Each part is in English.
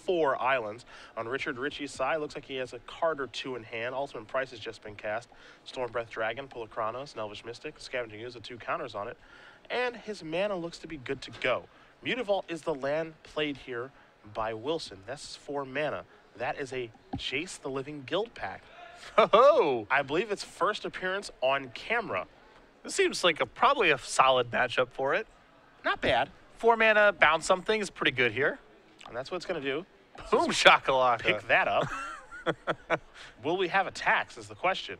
4 islands. On Richey's side, looks like he has a card or 2 in hand. Ultimate Price has just been cast. Storm Breath Dragon, Pulachronos, and Elvish Mystic. Scavenging Ooze with 2 counters on it. And his mana looks to be good to go. Mutavault is the land played here by Wilson. That's 4 mana. That is a Jace the Living Guild pack. Oh, I believe its first appearance on camera. this seems like probably a solid matchup for it. Not bad. 4 mana, bounce something is pretty good here. And that's what it's going to do. Boom shakalaka. Pick that up. Will we have attacks is the question.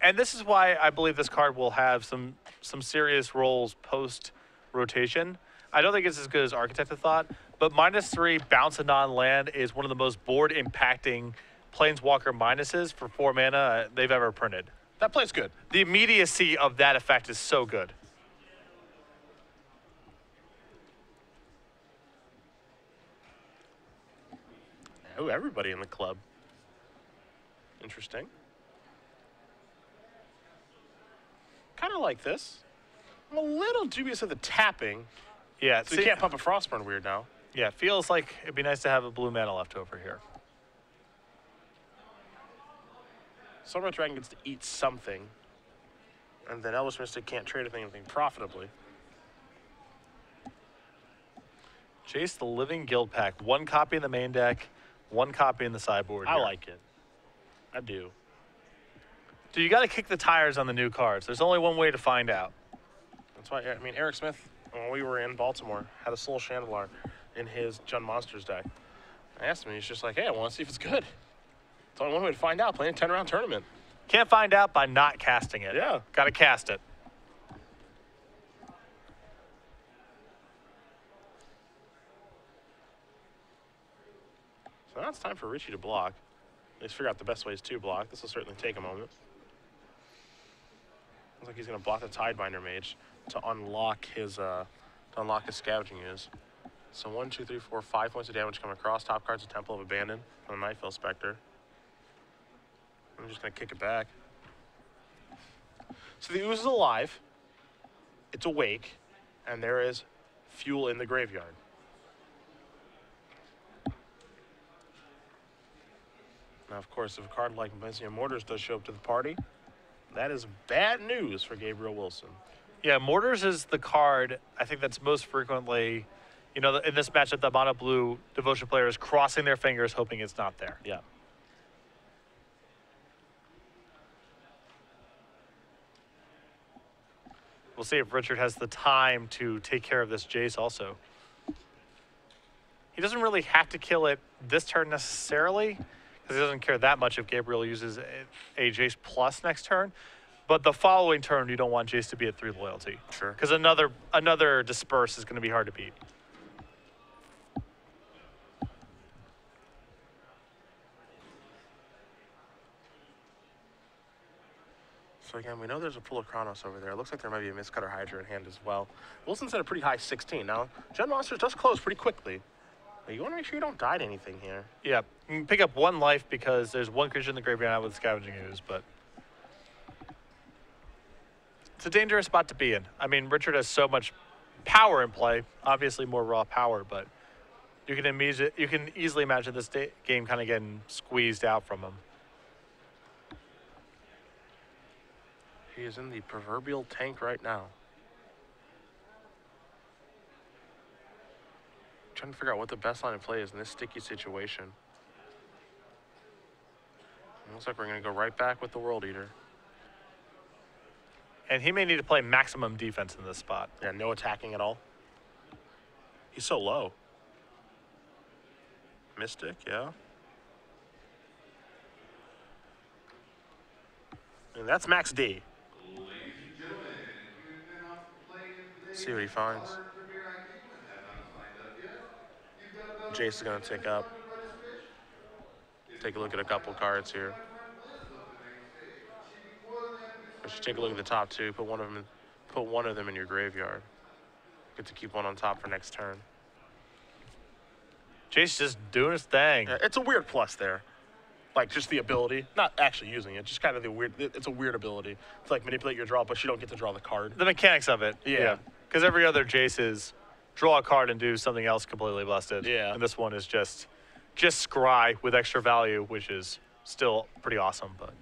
And this is why I believe this card will have some serious roles post-rotation. I don't think it's as good as Architect had thought, but -3 bounce a non-land is one of the most board-impacting Planeswalker minuses for 4 mana they've ever printed. That plays good. The immediacy of that effect is so good. Oh, everybody in the club. Interesting. Kind of like this. I'm a little dubious of the tapping. Yeah, So you can't pump a Frostburn weird now. Yeah, feels like it'd be nice to have a blue mana left over here. Stormbreath Dragon gets to eat something. And then Elvish Mystic can't trade anything profitably. Jace the Living Guild pack. 1 copy in the main deck, 1 copy in the sideboard. I like it. I do. Dude, you got to kick the tires on the new cards. There's only one way to find out. That's why, I mean, Eric Smith, when we were in Baltimore, had a Soul Chandelier in his Jund Monsters deck. I asked him, and he's just like, hey, I want to see if it's good. It's only one way to find out, playing a 10-round tournament. Can't find out by not casting it. Yeah. Got to cast it. So now it's time for Richey to block. At least figure out the best ways to block. This will certainly take a moment. Looks like he's going to block the Tidebinder Mage to unlock his Scavenging Ooze. So 1, 2, 3, 4, 5 points of damage come across. Top card's a Temple of Abandon from the Nightfell Spectre. I'm just going to kick it back. So the Ooze is alive. It's awake. And there is fuel in the graveyard. Now, of course, if a card like Messiah Mortars does show up to the party, that is bad news for Gabriel Wilson. Yeah, Mortars is the card I think that's most frequently, you know, in this matchup, the mono blue Devotion player is crossing their fingers hoping it's not there. Yeah. We'll see if Richard has the time to take care of this Jace also. He doesn't really have to kill it this turn necessarily, because he doesn't care that much if Gabriel uses a Jace plus next turn. But the following turn, you don't want Jace to be at 3 loyalty. Sure. Because another disperse is going to be hard to beat. So again, we know there's a Pulachronos over there. It looks like there might be a Mistcutter Hydra in hand as well. Wilson's at a pretty high 16. Now, Jund Monsters does close pretty quickly. But you want to make sure you don't die to anything here. Yeah, you can pick up 1 life because there's 1 creature in the graveyard now with Scavenging Ooze, but it's a dangerous spot to be in. I mean, Richard has so much power in play, obviously more raw power, but you can easily imagine this game kind of getting squeezed out from him. He is in the proverbial tank right now. Trying to figure out what the best line of play is in this sticky situation. It looks like we're going to go right back with the World Eater. And he may need to play maximum defense in this spot. Yeah, no attacking at all. He's so low. Mystic, yeah. And that's max D. See what he finds. Jace is going to take up. Take a look at a couple cards here. I should take a look at the top 2. Put one of them in your graveyard. Get to keep one on top for next turn. Jace just doing his thing. Yeah, it's a weird plus there. Like, just the ability. Not actually using it. Just kind of the weird. It's a weird ability. It's like manipulate your draw, but you don't get to draw the card. The mechanics of it. Yeah. Because every other Jace is draw a card and do something else completely busted. Yeah. And this one is just scry with extra value, which is still pretty awesome. But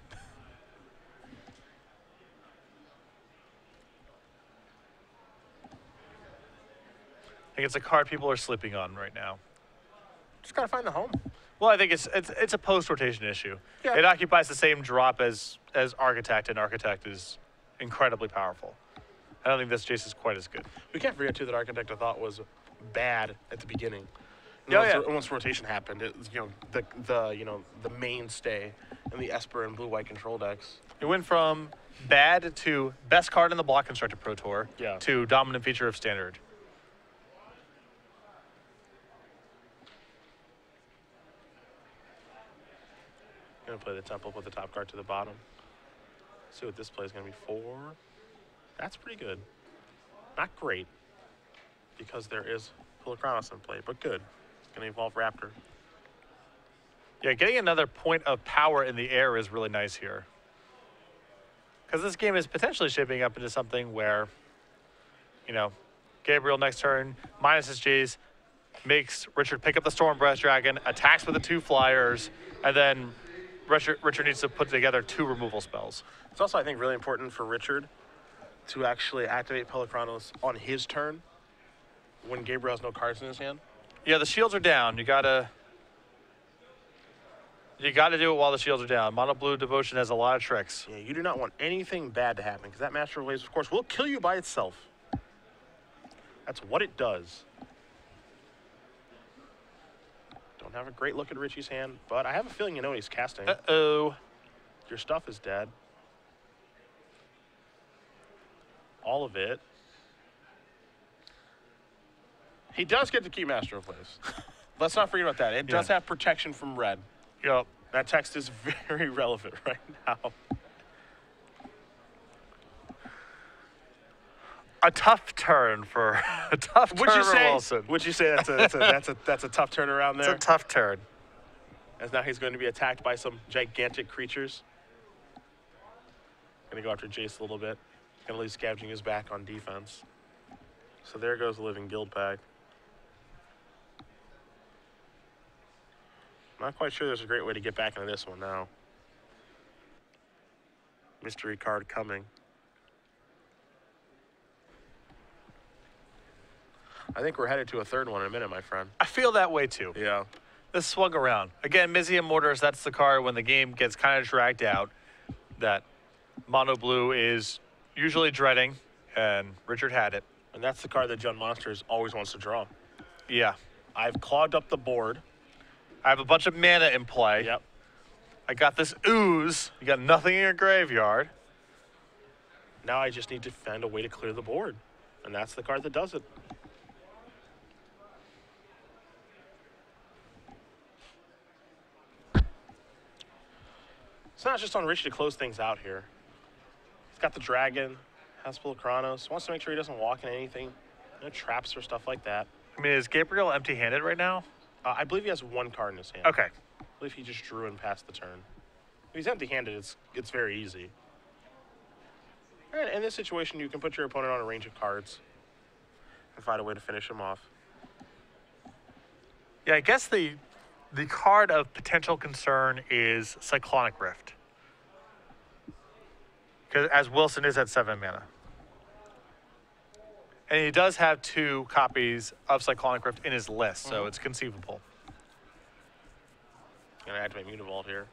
I think it's a card people are sleeping on right now. Just gotta find the home. Well, I think it's a post-rotation issue. Yeah. It occupies the same drop as Architect, and Architect is incredibly powerful. I don't think this Jace is quite as good. We can't forget too that Architect I thought was bad at the beginning. Once rotation happened, it was, the mainstay in the Esper and blue-white control decks. It went from bad to best card in the Block Constructor Pro Tour to dominant feature of Standard. Gonna play the Temple, put the top card to the bottom. See what this play is gonna be for. That's pretty good. Not great, because there is Pulachronos in play, but good. It's gonna evolve Raptor. Yeah, getting another point of power in the air is really nice here. Because this game is potentially shaping up into something where, Gabriel next turn, minus his J's, makes Richard pick up the Storm Breath Dragon, attacks with the 2 flyers, and then Richard needs to put together 2 removal spells. It's also, I think, really important for Richard to actually activate Pulachronos on his turn when Gabriel has no cards in his hand. Yeah, the shields are down. You gotta do it while the shields are down. Mono Blue Devotion has a lot of tricks. Yeah, you do not want anything bad to happen, because that Master of Waves, of course, will kill you by itself. That's what it does. Don't have a great look at Richey's hand, but I have a feeling you know what he's casting. Uh-oh. Your stuff is dead. All of it. He does get to keep Master of Waves. Let's not forget about that. It does have protection from red. Yep. That text is very relevant right now. A tough turn for Wilson. Would you say that's a tough turnaround there? It's a tough turn. As now he's going to be attacked by some gigantic creatures. Going to go after Jace a little bit. Going to leave Scavenging his back on defense. So there goes the Living Guild pack. Not quite sure there's a great way to get back into this one now. Mystery card coming. I think we're headed to a third one in a minute, my friend. I feel that way too. Yeah. This swung around. Again, Mizzy and Mortars, that's the card when the game gets kind of dragged out that Mono Blue is usually dreading, and Richard had it. And that's the card that Jund Monsters always wants to draw. Yeah. I've clogged up the board. I have a bunch of mana in play. Yep. I got this ooze. You got nothing in your graveyard. Now I just need to find a way to clear the board. And that's the card that does it. It's not just on Richey to close things out here. He's got the dragon, has Pulachronos, wants to make sure he doesn't walk in anything, no traps or stuff like that. I mean, is Gabriel empty-handed right now? I believe he has 1 card in his hand. Okay. I believe he just drew and passed the turn. If he's empty-handed, it's very easy. And in this situation, you can put your opponent on a range of cards and find a way to finish him off. Yeah, I guess the card of potential concern is Cyclonic Rift. Because as Wilson is at 7 mana. And he does have 2 copies of Cyclonic Rift in his list, so it's conceivable. Going to activate Mutavault here.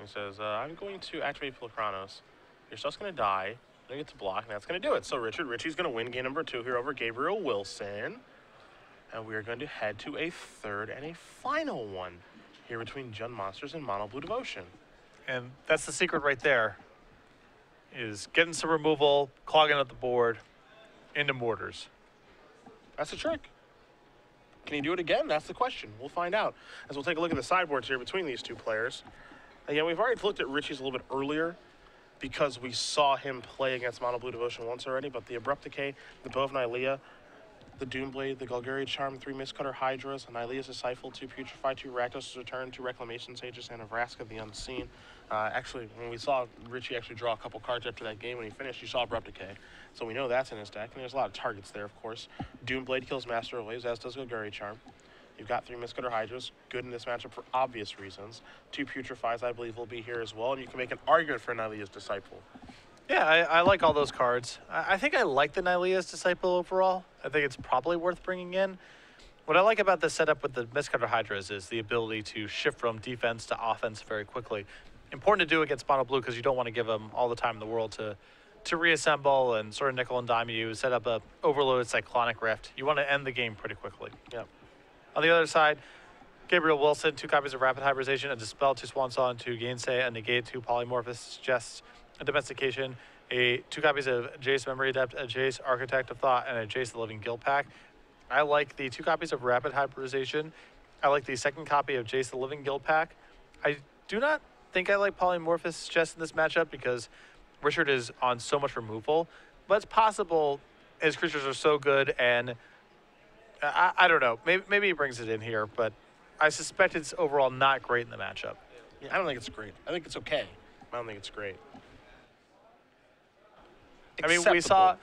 He says, I'm going to activate Pulachronos. Your stuff's going to die. I get to block, and that's going to do it. So Richey's going to win game number 2 here over Gabriel Wilson. And we are going to head to a third and a final one here between Jund Monsters and Mono Blue Devotion. And that's the secret right there, is getting some removal, clogging up the board, into Mortars. That's the trick. Can he do it again? That's the question. We'll find out as we'll take a look at the sideboards here between these 2 players. Again, we've already looked at Richey's a little bit earlier because we saw him play against Mono Blue Devotion once already, but the Abrupt Decay, the Bow of Nylea, the Doomblade, the Golgari Charm, 3 Mistcutter Hydras, Annihila's Disciple, 2 Putrefy, 2 Rakdos' Return, 2 Reclamation Sages, and a Vraska the Unseen. Actually, when we saw Richey actually draw a couple cards after that game when he finished, you saw Abrupt Decay. So we know that's in his deck, and there's a lot of targets there, of course. Doomblade kills Master of Waves, as does Golgari Charm. You've got 3 Mistcutter Hydras, good in this matchup for obvious reasons. 2 Putrefies, I believe, will be here as well, and you can make an argument for Annihila's Disciple. Yeah, I like all those cards. I think I like the Annihila's Disciple overall. I think it's probably worth bringing in. What I like about this setup with the Mistcutter Hydras is the ability to shift from defense to offense very quickly. Important to do against mono blue because you don't want to give them all the time in the world to reassemble and sort of nickel and dime you, set up a overloaded Cyclonic Rift. You want to end the game pretty quickly. Yep. On the other side, Gabriel Wilson, 2 copies of Rapid Hybridization, a Dispel, 2 Swan Song, 2 Gainsay, a Negate, 2 Polymorphous Suggest, a Domestication, 2 copies of Jace Memory Adept, a Jace Architect of Thought, and a Jace the Living Guild Pack. I like the 2 copies of Rapid Hybridization. I like the 2nd copy of Jace the Living Guild Pack. I do not think I like Polymorphous Suggest in this matchup because Richard is on so much removal, but it's possible his creatures are so good, and I don't know. Maybe he brings it in here, but I suspect it's overall not great in the matchup. Yeah, I don't think it's great. I think it's okay. I don't think it's great. I mean, we saw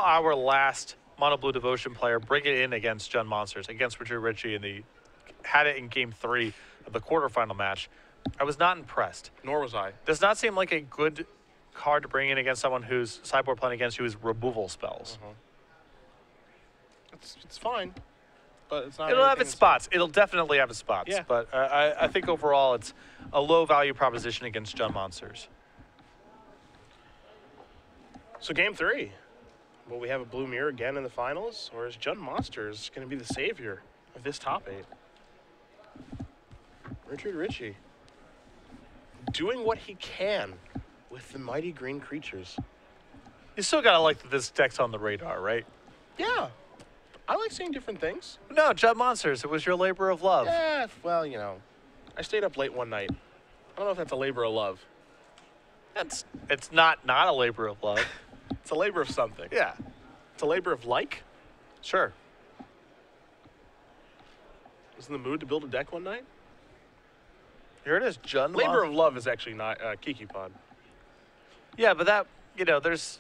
our last Mono Blue Devotion player bring it in against Jund Monsters, against Richard Richey, and had it in Game 3 of the quarterfinal match. I was not impressed. Nor was I. Does not seem like a good card to bring in against someone who's sideboard playing against you is removal spells. It's fine, but it's not. It'll have its spots. It'll definitely have its spots. Yeah. But I think overall it's a low value proposition against Jund Monsters. So Game 3. Will we have a blue mirror again in the finals, or is Jund Monsters going to be the savior of this top 8? Richard Richey doing what he can with the mighty green creatures. You still gotta like that this deck's on the radar, right? Yeah. I like seeing different things. No, Jund Monsters, it was your labor of love. Yeah, well, you know, I stayed up late one night. I don't know if that's a labor of love. It's not a labor of love. It's a labor of something. Yeah. It's a labor of like. Sure. Was in the mood to build a deck one night. Here it is, Jund Labor of love is actually not Kiki Pod. Yeah, but that, there's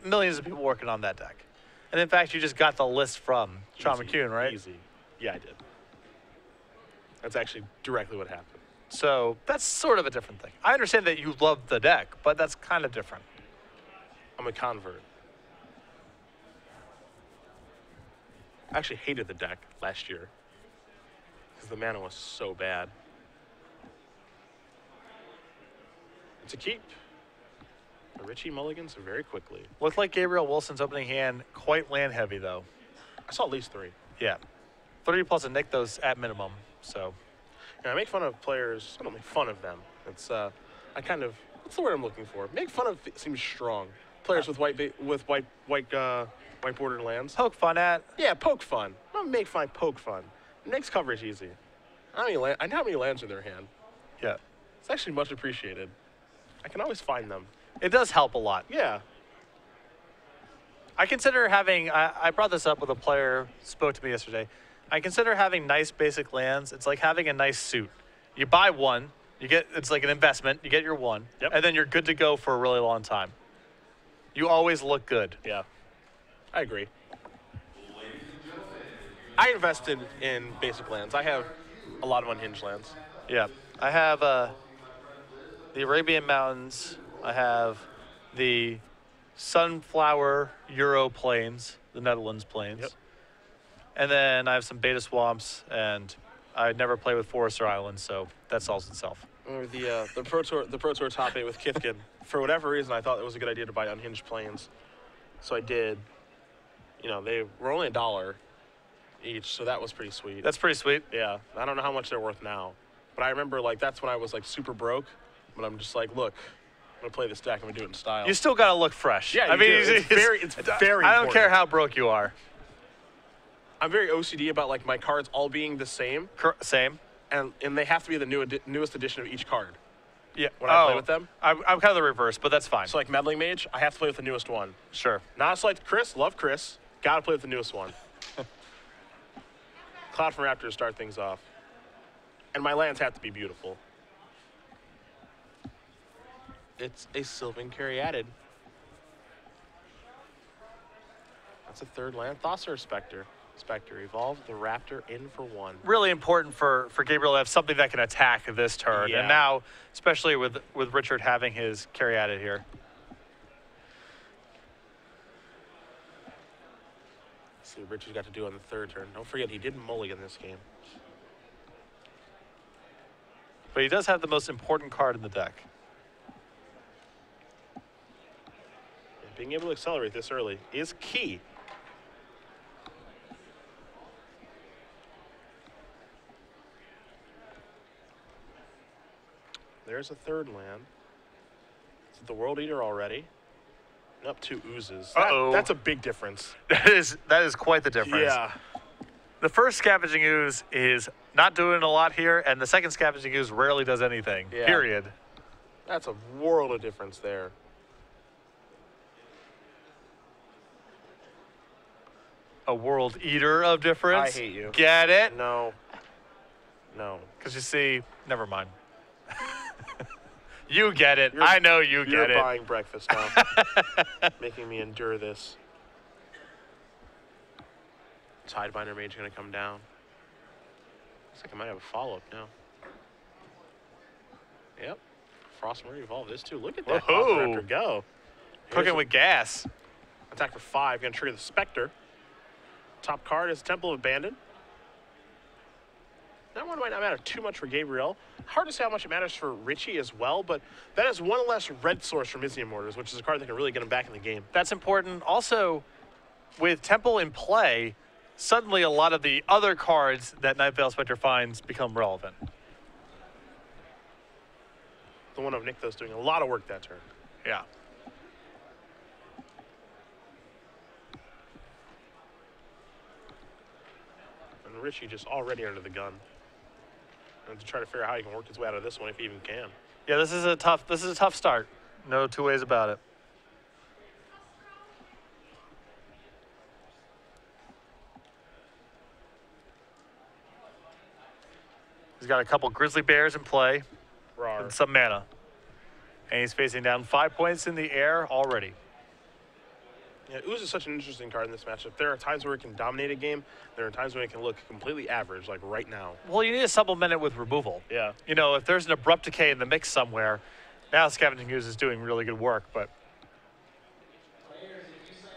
millions of people working on that deck. And in fact, you just got the list from Sean McCune, right? Easy. Yeah, I did. That's actually directly what happened. So that's sort of a different thing. I understand that you love the deck, but that's kind of different. I'm a convert. I actually hated the deck last year because the mana was so bad. It's a keep. The Richey mulligans very quickly. Looked like Gabriel Wilson's opening hand quite land heavy, though. I saw at least 3. Yeah. 3 plus a nick, those at minimum, so. And I make fun of players. I don't make fun of them. It's I kind of, what's the word I'm looking for? Make fun of seems strong. Players with white bordered lands. Poke fun at. Yeah, poke fun. I don't make fun, poke fun. It makes coverage easy. I know how many lands are in their hand. Yeah. It's actually much appreciated. I can always find them. It does help a lot. Yeah. I consider having, I brought this up with a player who spoke to me yesterday. I consider having nice basic lands, it's like having a nice suit. You buy one, it's like an investment, you get your one, and then you're good to go for a really long time. You always look good. Yeah, I agree. I invested in basic lands. I have a lot of unhinged lands. Yeah, I have the Arabian Mountains, I have the Sunflower Euro Plains, the Netherlands Plains. Yep. And then I have some Beta Swamps, and I never play with Forest or Islands, so that solves itself. Or the Pro Tour top 8 with Kithkin. For whatever reason, I thought it was a good idea to buy unhinged planes. So I did. They were only $1 each, so that was pretty sweet. That's pretty sweet. Yeah, I don't know how much they're worth now. But I remember, that's when I was, super broke. But I'm just like, look, I'm going to play this deck. I'm going to do it in style. You still got to look fresh. Yeah, it's very I don't important. care how broke you are. I'm very OCD about, my cards all being the same. Same. And they have to be the newest edition of each card. Yeah. When I play with them. I'm kind of the reverse, but that's fine. So, Meddling Mage, I have to play with the newest one. Sure. Not so Chris, love Chris. Got to play with the newest one. Cloud from Raptor to start things off. And my lands have to be beautiful. It's a Sylvan Caryatid. That's a third land. Thassaur Spectre. Spectre, evolve the Raptor in for 1. Really important for Gabriel to have something that can attack this turn. Yeah. And now, especially with Richard having his Caryatid here. Let's see what Richard's got to do on the third turn. Don't forget, he did mulligan this game. But he does have the most important card in the deck. And being able to accelerate this early is key. There's a third land. It's the World Eater already. And up 2 oozes. That's a big difference. That is quite the difference. Yeah. The first Scavenging Ooze is not doing a lot here, and the second Scavenging Ooze rarely does anything, Yeah. period. That's a world of difference there. A World Eater of difference. I hate you. Get it? No. No. Because you see, never mind. You get it. I know you get You're it. buying breakfast now. Making me endure this. Tidebinder Mage going to come down. Looks like I might have a follow-up now. Yep. Frostmourne evolve this too. Look at that. Whoa. Raptor go. Cooking with gas. Attack for 5. Going to trigger the Spectre. Top card is Temple of Abandon. That one might not matter too much for Gabriel. Hard to say how much it matters for Richey as well, but that is one less red source from Mizzium Mortars, which is a card that can really get him back in the game. That's important. Also, with Temple in play, suddenly a lot of the other cards that Night Veil Spectre finds become relevant. The one of Nykthos doing a lot of work that turn. Yeah. And Richey just already under the gun. And to try to figure out how he can work his way out of this one if he even can. Yeah, this is a tough start. No two ways about it. He's got a couple Grizzly Bears in play Rawr. and some mana. And he's facing down 5 points in the air already. Yeah, Ooze is such an interesting card in this matchup. There are times where it can dominate a game. There are times when it can look completely average, like right now. Well, you need to supplement it with removal. Yeah. You know, if there's an Abrupt Decay in the mix somewhere, now Scavenging Ooze is doing really good work, but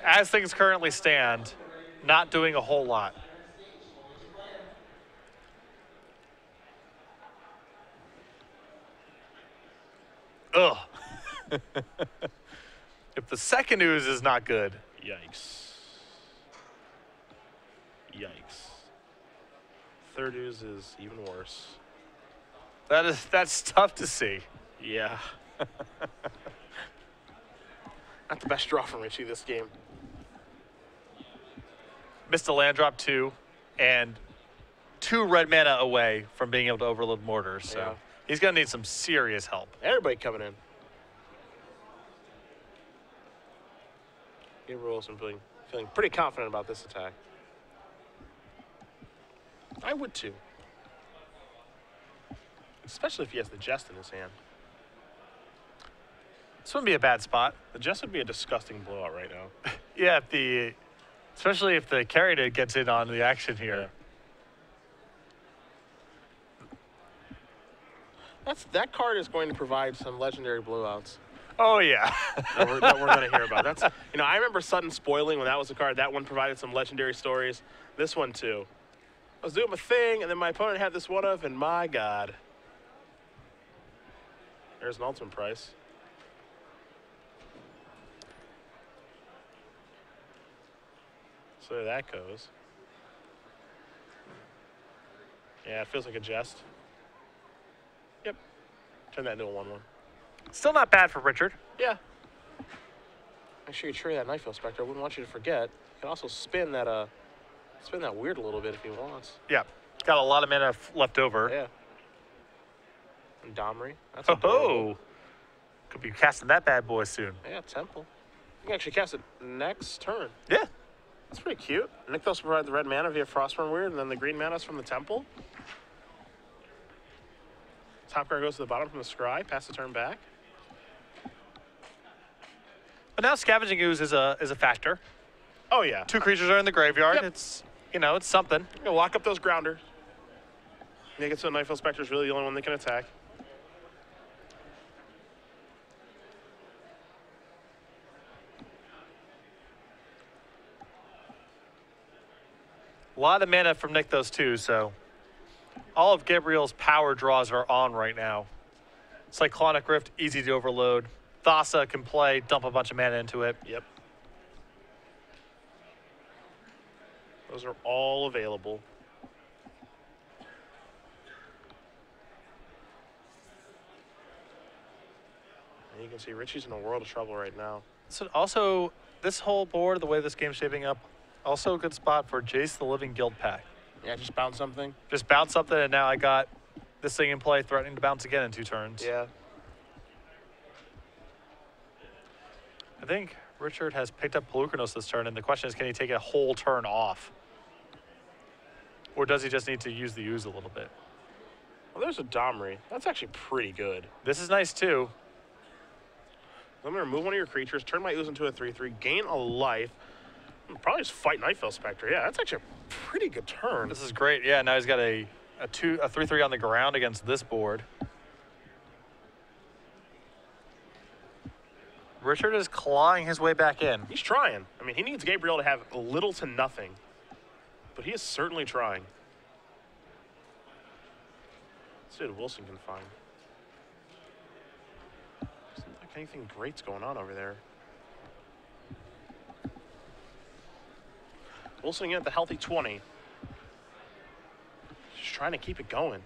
as things currently stand, not doing a whole lot. Ugh. If the second Ooze is not good, Yikes. Yikes. Third Ooze is even worse. that's tough to see. Yeah. Not the best draw from Richey this game. Missed a land drop 2, and 2 red mana away from being able to overload mortars. So Yeah. he's going to need some serious help. Everybody coming in. Gabriel Wilson feeling pretty confident about this attack. I would too. Especially if he has the Jest in his hand. This wouldn't be a bad spot. The Jest would be a disgusting blowout right now. Yeah, especially if the Caryatid gets in on the action here. Yeah. That card is going to provide some legendary blowouts Oh, yeah. that we're going to hear about. That's, I remember Sudden Spoiling when that was a card. That one provided some legendary stories. This one too. I was doing my thing, and then my opponent had this one of, and my God. There's an ultimate price. So there that goes. Yeah, it feels like a Jest. Yep. Turn that into a 1-1. Still not bad for Richard. Yeah. Make sure you trigger that Night Veil Spectre. I wouldn't want you to forget. You can also spin that weird a little bit if he wants. Yeah. Got a lot of mana left over. Yeah. And Domri. That's Oh, adorable. could be casting that bad boy soon. Yeah, Temple. You can actually cast it next turn. Yeah. That's pretty cute. Nykthos provides the red mana via Frostborn Weird, and then the green mana's from the temple. Top card goes to the bottom from the scry. Pass the turn back. But now Scavenging Ooze is a factor. Oh, yeah. 2 creatures are in the graveyard. Yep. It's, you know, it's something. You know, lock up those grounders. Make it so Nightfell Spectre is really the only one that can attack. A lot of mana from Nykthos too, so all of Gabriel's power draws are on right now. Cyclonic Rift, easy to overload. Thassa can play, dump a bunch of mana into it. Yep. Those are all available. And you can see Richey's in a world of trouble right now. So also, this whole board, the way this game's shaping up, also a good spot for Jace the Living Guild pack. Yeah, just bounce something. Just bounce something, and now I got this thing in play, threatening to bounce again in 2 turns. Yeah. I think Richard has picked up Pelucranos this turn, and the question is, can he take a whole turn off? Or does he just need to use the ooze a little bit? Well, there's a Domri. That's actually pretty good. This is nice, too. I'm going to remove one of your creatures, turn my ooze into a 3/3, gain a life. Probably just fight Nightfell Spectre. Yeah, that's actually a pretty good turn. This is great. Yeah, now he's got a 3/3 on the ground against this board. Richard is clawing his way back in. He's trying. I mean, he needs Gabriel to have little to nothing. But he is certainly trying. Let's see what Wilson can find. Doesn't look like anything great's going on over there. Wilson at the healthy 20. Just trying to keep it going.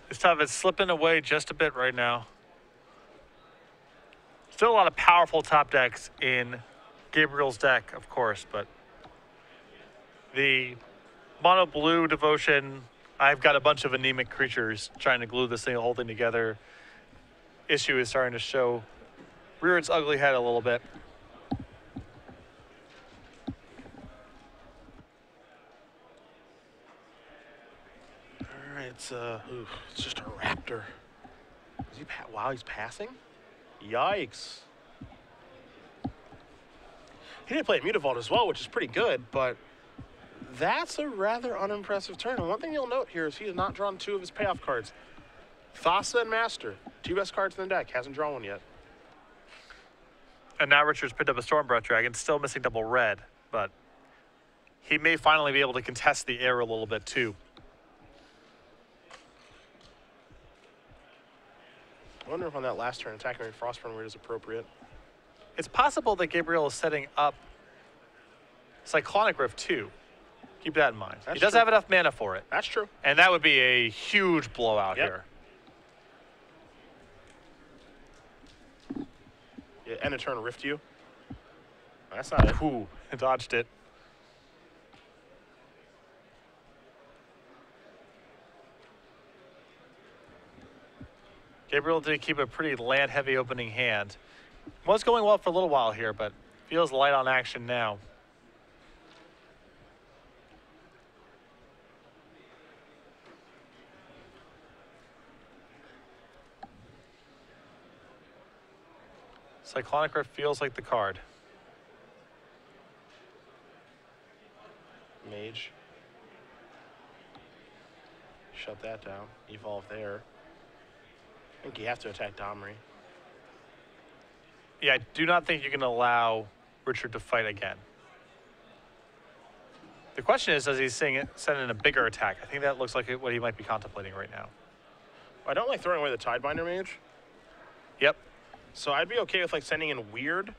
It's tough. It's slipping away just a bit right now. Still a lot of powerful top decks in Gabriel's deck, of course, but the mono blue devotion, I've got a bunch of anemic creatures trying to glue this thing, whole thing together. Issue is starting to rear its ugly head a little bit. All right, it's just a raptor. Wow, he's passing? Yikes. He did play a Mutavault as well, which is pretty good, but that's a rather unimpressive turn. And one thing you'll note here is he has not drawn 2 of his payoff cards. Thassa and Master, 2 best cards in the deck, hasn't drawn one yet. And now Richard's picked up a Stormbreath Dragon, still missing double red, but he may finally be able to contest the air a little bit too. I wonder if on that last turn, attacking with Frostburn Weird is appropriate. It's possible that Gabriel is setting up Cyclonic Rift too. Keep that in mind. That's he does true. have enough mana for it. That's true. And that would be a huge blowout Yep. here. Yeah, end of turn, Rift you. That's not it. Ooh, I dodged it. Gabriel did keep a pretty land-heavy opening hand. Was going well for a little while here, but feels light on action now. Cyclonic Rift feels like the card. Mage. Shut that down. Evolve there. I think you have to attack Domri. Yeah, I do not think you can allow Richard to fight again. The question is, does he send in a bigger attack? I think that looks like what he might be contemplating right now. I don't like throwing away the Tidebinder Mage. Yep. So I'd be okay with like sending in Weird.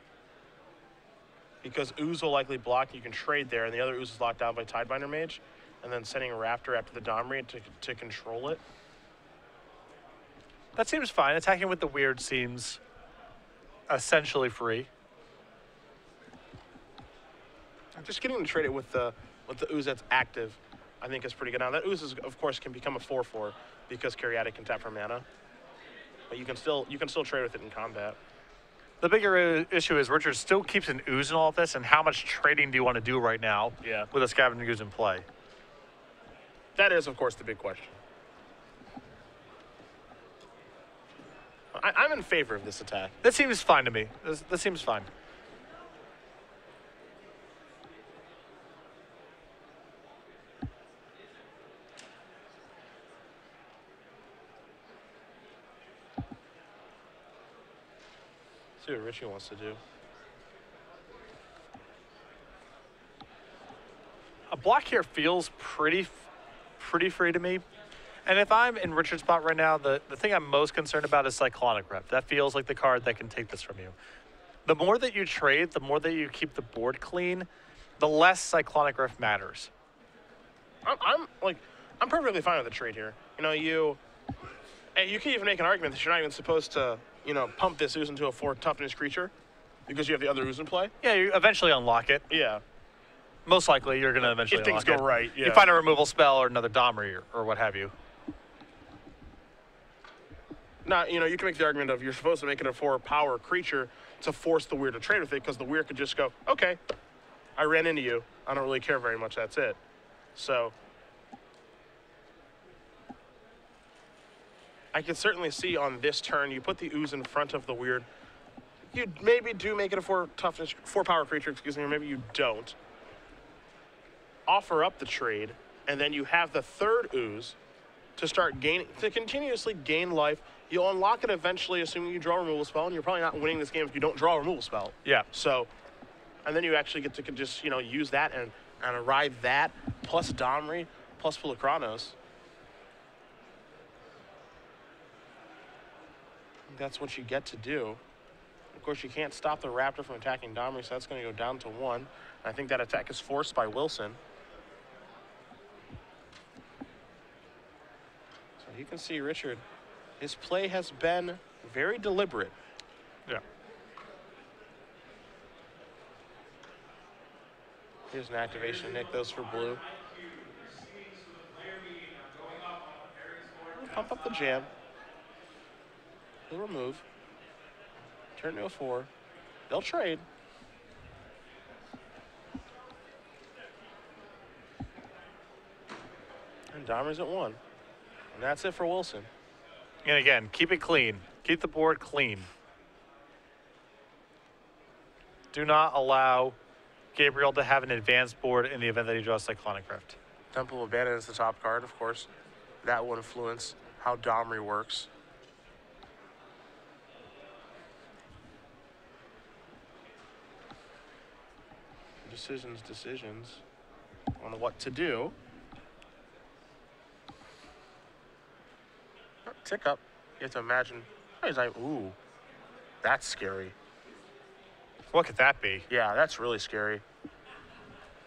Because Ooze will likely block, you can trade there, and the other Ooze is locked down by Tidebinder Mage. And then sending a Raptor after the Domri to control it. That seems fine. Attacking with the weird seems essentially free. Just getting to trade it with the Ooze that's active, I think is pretty good. Now that Ooze is, of course, can become a 4/4 because Caryatid can tap for mana. But you can still trade with it in combat. The bigger issue is Richard still keeps an ooze in all of this, and how much trading do you want to do right now Yeah. with a Scavenging Ooze in play? That is, of course, the big question. I'm in favor of this attack. That seems fine to me. This seems fine. See what Richey wants to do. A block here feels pretty free to me. And if I'm in Richard's spot right now, the thing I'm most concerned about is Cyclonic Rep. That feels like the card that can take this from you. The more that you trade, the more that you keep the board clean, the less Cyclonic Rep matters. I'm perfectly fine with the trade here. You know, and you can even make an argument that you're not even supposed to, pump this ooze into a 4 toughness creature because you have the other ooze in play. Yeah, you eventually unlock it. Yeah. Most likely, you're going to eventually If things unlock go it. right, yeah. You find a removal spell or another Domri or what have you. Now, you can make the argument of you're supposed to make it a 4-power creature to force the weird to trade with it because the weird could just go, okay, I ran into you. I don't really care very much. That's it. So I can certainly see on this turn, you put the ooze in front of the weird. You maybe do make it a 4-power creature, or maybe you don't. Offer up the trade, and then you have the 3rd ooze to continuously gain life. You'll unlock it eventually, assuming you draw a removal spell, and you're probably not winning this game if you don't draw a removal spell. Yeah. So, and then you actually get to just, use that and ride that, plus Domri, plus Pulachronos. That's what you get to do. Of course, you can't stop the Raptor from attacking Domri, so that's going to go down to 1. I think that attack is forced by Wilson. So you can see Richard. His play has been very deliberate. Yeah. Here's an activation, Nick. Those for blue. Pump up the jam. He'll remove. Turn to a 4. They'll trade. And Dahmer's at 1. And that's it for Wilson. And again, keep it clean. Keep the board clean. Do not allow Gabriel to have an advanced board in the event that he draws Cyclonic Rift. Temple of Bannon is the top card, of course. That will influence how Domri works. Decisions on what to do. Oh, tick up. You have to imagine. Oh, he's like, ooh, that's scary. What could that be? Yeah, that's really scary.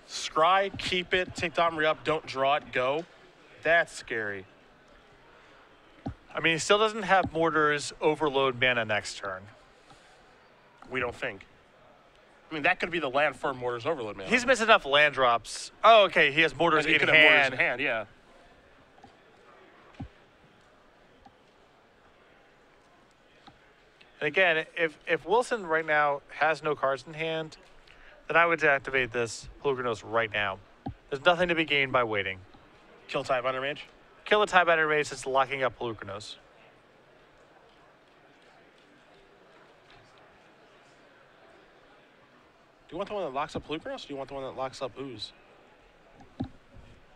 Scry, keep it, take Domri up, don't draw it, go. That's scary. I mean, he still doesn't have Mortar's Overload mana next turn. We don't think. I mean, that could be the land for Mortar's Overload mana. He's missed enough land drops. Oh, okay, he has Mortar's He in could have Mortar's in hand. hand, yeah. And again, if Wilson right now has no cards in hand, then I would activate this Pulachronos right now. There's nothing to be gained by waiting. Kill type Undermage. Kill a Type Undermage that's locking up Pulachronos. Do you want the one that locks up Pulachronos, or do you want the one that locks up Ooze?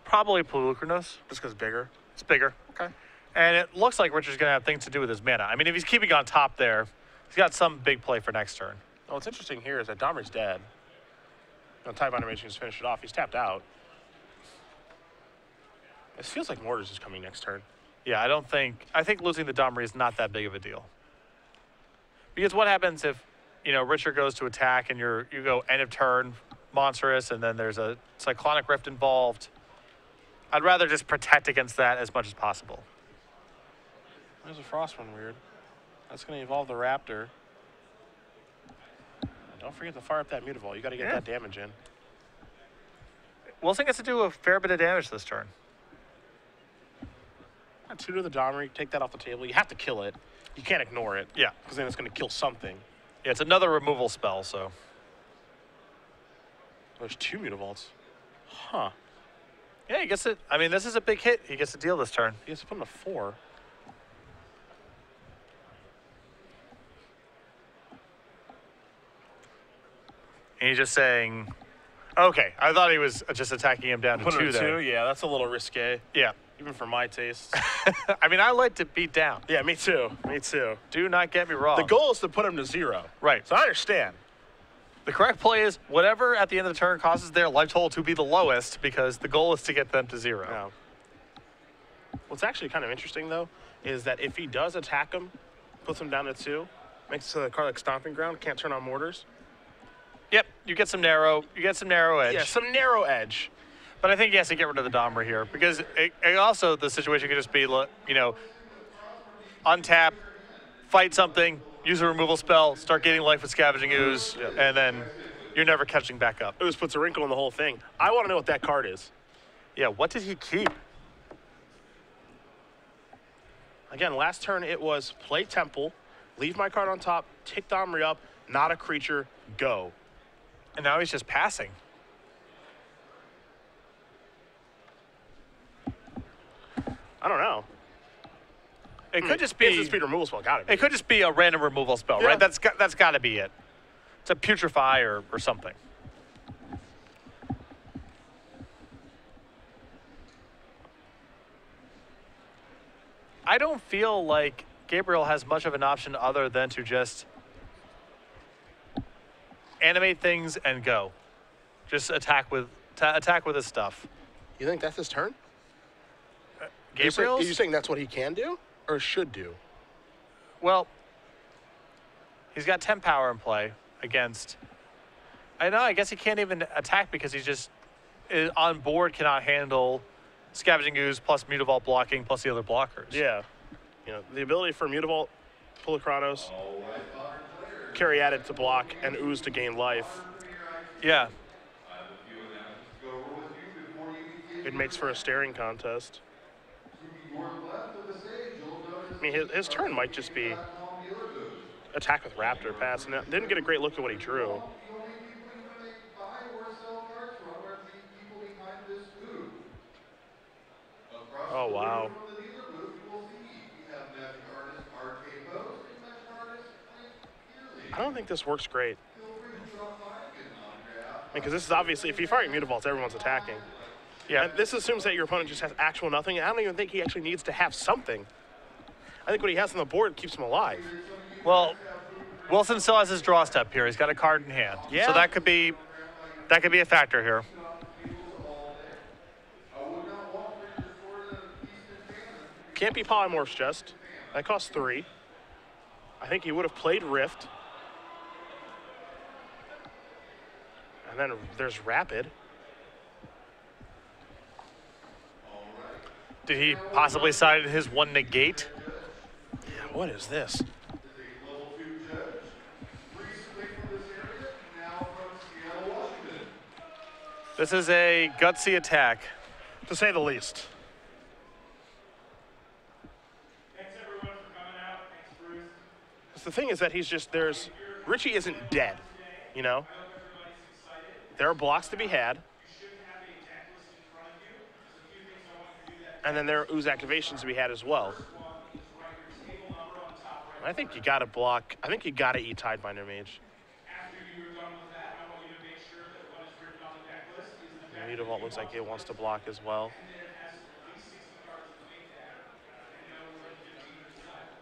Probably Pulachronos. Just because bigger? It's bigger. Okay. And it looks like Richard's going to have things to do with his mana. I mean, if he's keeping on top there, he's got some big play for next turn. Oh, what's interesting here is that Domri's dead. Type Undermage can just finish it off. He's tapped out. It feels like Mortar's is coming next turn. Yeah, I think losing the Domri is not that big of a deal. Because what happens if, Richard goes to attack and you go end of turn, Monstrous, and then there's a Cyclonic Rift involved. I'd rather just protect against that as much as possible. There's a Frost one weird. That's going to evolve the Raptor. And don't forget to fire up that Mutavault. You got to get that damage in. Wilson gets to do a fair bit of damage this turn. 2 to the Domri, take that off the table. You have to kill it. You can't ignore it. Yeah. Because then it's going to kill something. Yeah, it's another removal spell, so. There's 2 Mutavaults. Huh. Yeah, he gets it. I mean, this is a big hit. He gets to deal this turn. He has to put in a 4. And he's just saying, okay, I thought he was just attacking him down to Put 2 in a 2? there. Yeah, that's a little risque. Yeah. Even for my taste. I mean, I like to beat down. Yeah, me too. Me too. Do not get me wrong. The goal is to put him to 0. Right. So I understand. The correct play is whatever at the end of the turn causes their life total to be the lowest, because the goal is to get them to 0. Yeah. What's actually kind of interesting, though, is that if he does attack him, puts him down to 2, makes it so the card like Stomping Ground, can't turn on mortars. Yep, you get some narrow edge. Yeah, some narrow edge. But I think he has to get rid of the Domber here, because it also the situation could just be, you know, untap, fight something, use a removal spell, start getting life with Scavenging Ooze, and then you're never catching back up. Ooze puts a wrinkle in the whole thing. I want to know what that card is. Yeah, what did he keep? Again, last turn it was play Temple, leave my card on top, tick Domri up, not a creature, go. And now he's just passing. I don't know. It could just be instant speed removal spell. Got it. It could just be a random removal spell, Yeah. right? That's got to be it. It's a putrefy or something. I don't feel like Gabriel has much of an option other than to just animate things and go. Just attack with his stuff. You think that's his turn? Gabriel's? Are you saying that's what he can do or should do? Well, he's got 10 power in play against. I know. I guess he can't even attack because he's just on board, cannot handle Scavenging Ooze plus Mutavault blocking plus the other blockers. Yeah. You know, the ability for Mutavault, Pulachronos, carry added to block, and Ooze to gain life. Yeah. It makes for a staring contest. I mean, his turn might just be attack with Raptor, pass, and didn't get a great look at what he drew. Oh, wow. I don't think this works great. Because this is obviously, if you're firing Mutavaults, everyone's attacking. Yeah. And this assumes that your opponent just has actual nothing. I don't even think he actually needs to have something. I think what he has on the board keeps him alive. Well, Wilson still has his draw step here. He's got a card in hand. Yeah. So that could be a factor here. Can't be Polymorphs just. That costs 3. I think he would have played Rift. And then there's Rapid. Did he possibly side his 1 negate? Yeah, what is this? This is a gutsy attack. To say the least. Thanks everyone for coming out. Thanks, Bruce. 'Cause the thing is that Richey isn't dead, you know? There are blocks to be had. And then there are Ooze activations to be had as well. I think you gotta block. I think you gotta eat Tidebinder Mage. After you are done with that, I want you to make sure that what is written on the deck list is in the back. Mutavault looks like it wants to block as well.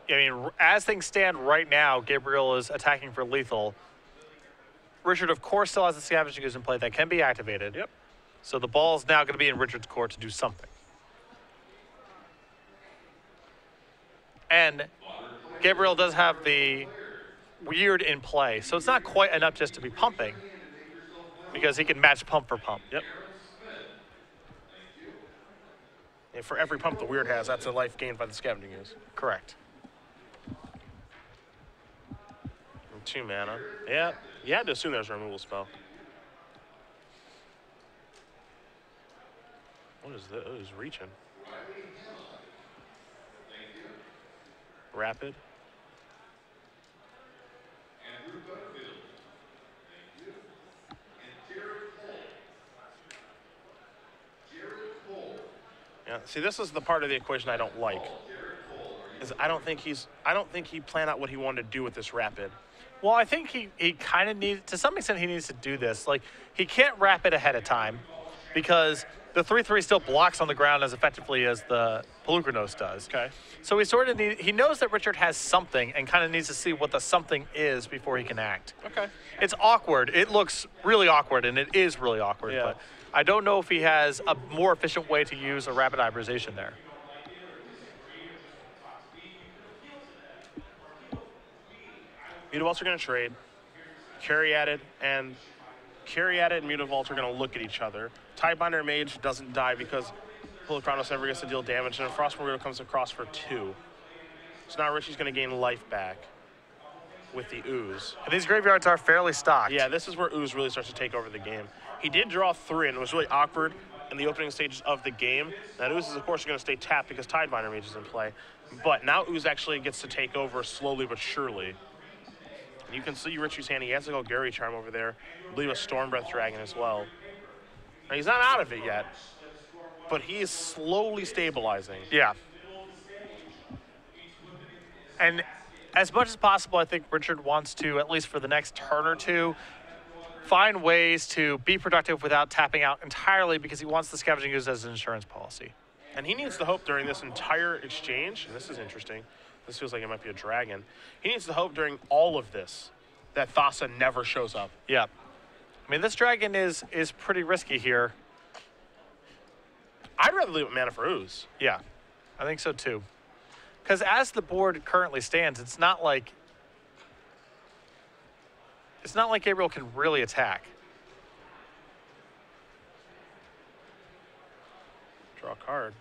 I mean, as things stand right now, Gabriel is attacking for lethal. Richard, of course, still has the Scavenging Ooze in play that can be activated. Yep. So the ball is now going to be in Richard's court to do something. And Gabriel does have the weird in play, so it's not quite enough just to be pumping, because he can match pump for pump. Yep. Yeah, for every pump the Weird has, that's a life gained by the Scavenging Ooze. Correct. And 2 mana. Yeah, you had to assume there's a removal spell. What is this? Oh, he's reaching. Rapid. See, this is the part of the equation I don't like. Is I don't think he planned out what he wanted to do with this rapid. Well, I think he kind of needs, to some extent, he needs to do this. Like, he can't wrap it ahead of time because the 3-3 still blocks on the ground as effectively as the Pelucranos does. Okay. So he knows that Richard has something and kind of needs to see what the something is before he can act. Okay. It's awkward. It looks really awkward, and it is really awkward. Yeah. But I don't know if he has a more efficient way to use a rapid hybridization there. Mutavaults are going to trade. Caryatid and Mutavault are going to look at each other. Tidebinder Mage doesn't die because Pelucranos never gets to deal damage, and Frostmourito comes across for 2. So now Richey's going to gain life back with the Ooze. And these graveyards are fairly stocked. Yeah, this is where Ooze really starts to take over the game. He did draw 3, and it was really awkward in the opening stages of the game. That Ooze is, of course, going to stay tapped because Tidebinder Mage is in play. But now Ooze actually gets to take over slowly but surely. You can see Richey's hand. He has a Golgari Charm over there. I believe a Storm Breath Dragon as well. Now, he's not out of it yet, but he is slowly stabilizing. Yeah. And as much as possible, I think Richard wants to, at least for the next turn or two, find ways to be productive without tapping out entirely because he wants the Scavenging Ooze as an insurance policy. And he needs the hope during this entire exchange, and this is interesting. This feels like it might be a dragon. He needs the hope during all of this that Thassa never shows up. Yeah. I mean, this dragon is pretty risky here. I'd rather leave it mana for Ooze. Yeah, I think so too. Because as the board currently stands, it's not like Gabriel can really attack. Draw a card.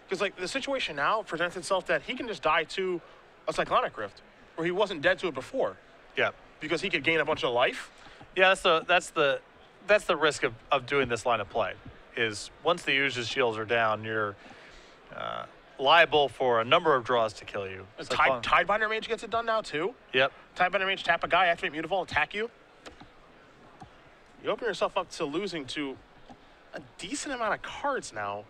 Because, like, the situation now presents itself that he can just die to a Cyclonic Rift, where he wasn't dead to it before. Yeah. Because he could gain a bunch of life. Yeah, that's the risk of doing this line of play, is once the Ooze's shields are down, you're liable for a number of draws to kill you. Tidebinder Mage gets it done now, too. Yep. Tidebinder Mage, tap a guy, activate Mutavault, attack you. You open yourself up to losing to a decent amount of cards now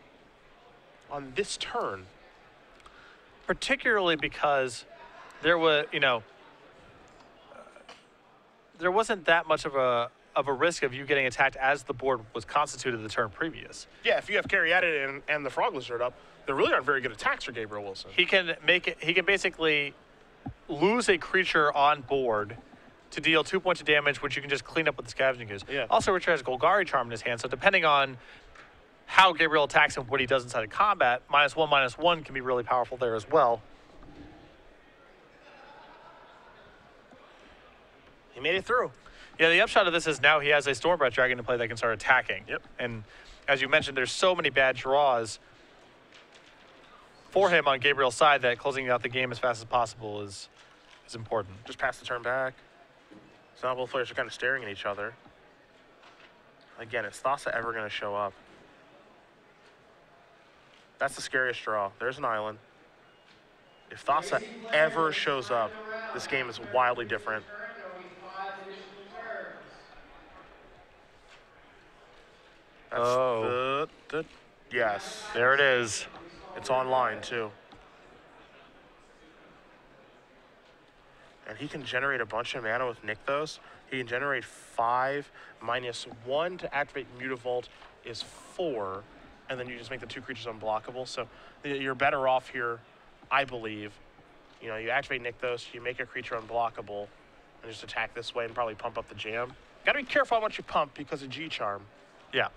on this turn. Particularly because there was, there wasn't that much of a risk of you getting attacked as the board was constituted the turn previous. Yeah, if you have Caryatid and the Frog Lizard up, there really aren't very good attacks for Gabriel Wilson. He can basically lose a creature on board to deal 2 points of damage, which you can just clean up with the Scavenging Ooze. Yeah. Also, Richard has Golgari Charm in his hand, so depending on how Gabriel attacks and what he does inside of combat, -1/-1 can be really powerful there as well. He made it through. Yeah, the upshot of this is now he has a Stormbreath Dragon to play that can start attacking. Yep. And as you mentioned, there's so many bad draws for him on Gabriel's side that closing out the game as fast as possible is important. Just pass the turn back. So now both players are kind of staring at each other. Again, is Thassa ever going to show up? That's the scariest draw. There's an island. If Thassa ever shows up, this game is wildly different. That's yes. There it is. It's online, too. And he can generate a bunch of mana with Nykthos. He can generate 5. -1 to activate Mutavault is 4. And then you just make the 2 creatures unblockable. So you're better off here, I believe. You know, you activate Nykthos, you make a creature unblockable, and just attack this way and probably pump up the jam. Gotta be careful how much you pump because of G-Charm. Yeah.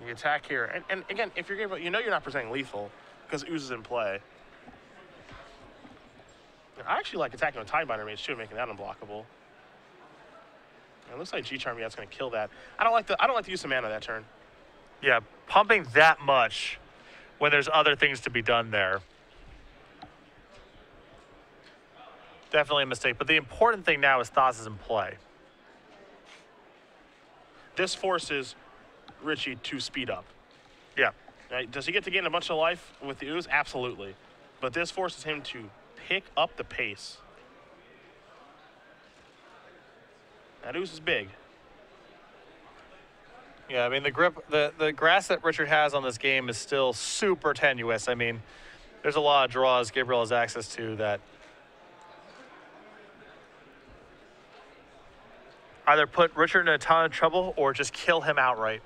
You attack here. And again, if you're Gabriel, you know you're not presenting lethal because Ooze is in play. I actually like attacking with Tidebinder Mage too, making that unblockable. It looks like G-Charm, yeah, it's gonna kill that. I don't like the use of mana that turn. Yeah, pumping that much when there's other things to be done there. Definitely a mistake. But the important thing now is Thassa is in play. This forces Richey to speed up. Yeah. Right? Does he get to gain a bunch of life with the Ooze? Absolutely. But this forces him to pick up the pace. That Ooze is big. Yeah, I mean, the grip, the grass that Richard has on this game is still super tenuous. I mean, there's a lot of draws Gabriel has access to that either put Richard in a ton of trouble or just kill him outright.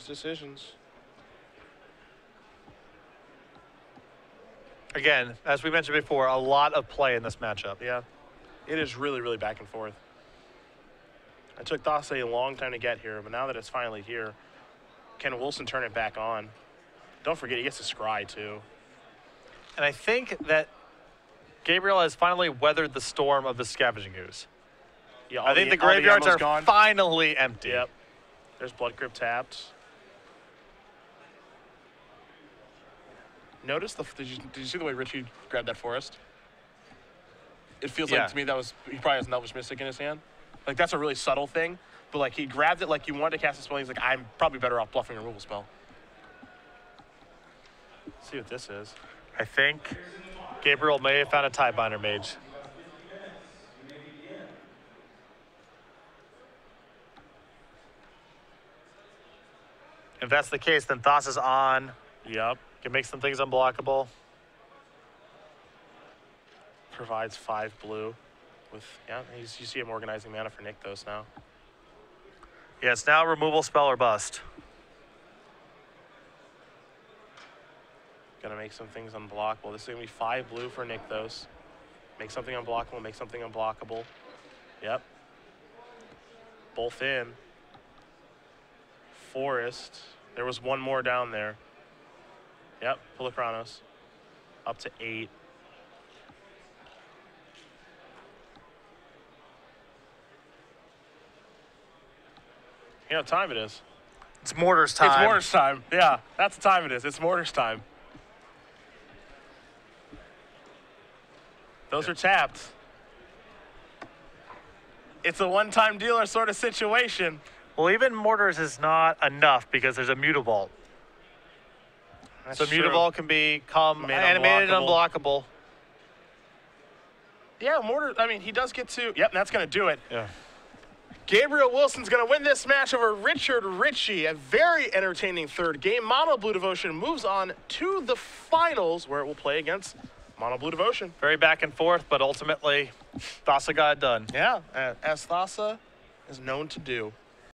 Decisions. Again, as we mentioned before, a lot of play in this matchup. Yeah, it is really, really back and forth. It took Thassa a long time to get here, but now that it's finally here, can Wilson turn it back on? Don't forget, he gets to scry, too. And I think that Gabriel has finally weathered the storm of the Scavenging Ooze. Yeah, I think the all graveyards ammo's are gone. finally empty. Yep. There's Blood Crypt tapped. Notice did you see the way Richey grabbed that forest? It feels Yeah. like to me that was, he probably has an Elvish Mystic in his hand. Like, that's a really subtle thing, but like he grabbed it like you wanted to cast a spell. He's like, I'm probably better off bluffing a removal spell. Let's see what this is. I think Gabriel may have found a Tiebinder Mage. If that's the case, then Thas is on. Yep. Can make some things unblockable. Provides 5 blue with, yeah, you see him organizing mana for Nykthos now. Yeah, it's now removal spell or bust. Gonna make some things unblockable. This is gonna be 5 blue for Nykthos. Make something unblockable, make something unblockable. Yep. Both in. Forest. There was one more down there. Yep, Pulachronos. Up to 8. You know what time it is? It's Mortar's time. It's Mortar's time. Yeah, that's the time it is. It's Mortar's time. Those are tapped. It's a one-time dealer sort of situation. Well, even Mortar's is not enough because there's a Mutavault. That's So true. Mutavault can become Made animated and unblockable. Yeah, Mortar, I mean, he does get to, yep, that's going to do it. Yeah. Gabriel Wilson's going to win this match over Richard Richey. A very entertaining third game. Mono Blue Devotion moves on to the finals where it will play against Mono Blue Devotion. Very back and forth, but ultimately, Thassa got it done. Yeah, as Thassa is known to do.